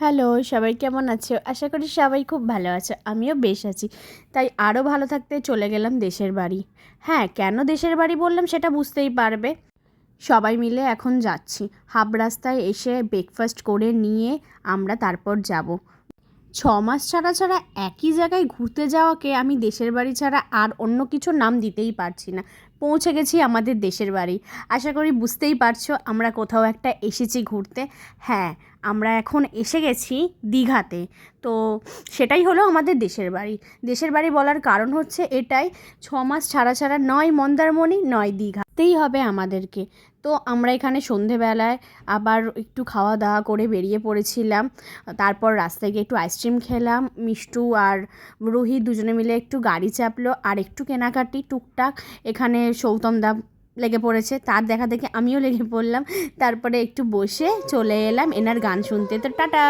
Hello, সবাই কেমন আছো? আশা করি সবাই খুব ভালো আছো। আমিও বেশ আছি। তাই আরও ভালো থাকতে চলে গেলাম দেশের বাড়ি। হ্যাঁ, কেন দেশের বাড়ি বললাম সেটা বুঝতেই পারবে। সবাই মিলে এখন যাচ্ছি। হাফ রাস্তায় এসে ব্রেকফাস্ট করে নিয়ে আমরা তারপর যাব। 6 মাস ছাড়া ছাড়া একই জায়গায় ঘুরতে যাওয়াকে আমি দেশের বাড়ি ছাড়া আর অন্য কিছুর নাম দিতেই পারছি না। পৌঁছে গেছি আমাদের দেশের বাড়ি। আশা করি বুঝতেই পারছো আমরা কোথাও একটা এসেছি ঘুরতে। হ্যাঁ, আমরা এখন এসে গেছি দীঘাতে। তো সেটাই হলো আমাদের দেশের বাড়ি। দেশের বাড়ি বলার কারণ হচ্ছে এটাই, 6 মাস ছাড়া ছাড়া নয় মন্দারমণি নয় দীঘাতেই হবে আমাদেরকে। তো আমরা এখানে সন্ধেবেলায় আবার একটু খাওয়া দাওয়া করে বেরিয়ে পড়েছিলাম। তারপর রাস্তায় গিয়ে একটু আইসক্রিম খেলাম। মিষ্টু আর রোহিত দুজনে মিলে একটু গাড়ি চাপলো আর একটু কেনাকাটি টুকটাক। এখানে সৌতম দা লেগে পড়েছে, তার দেখা দেখে আমিও লেগে পড়লাম। তারপরে একটু বসে চলে এলাম এনার গান শুনতে। তো টাটা।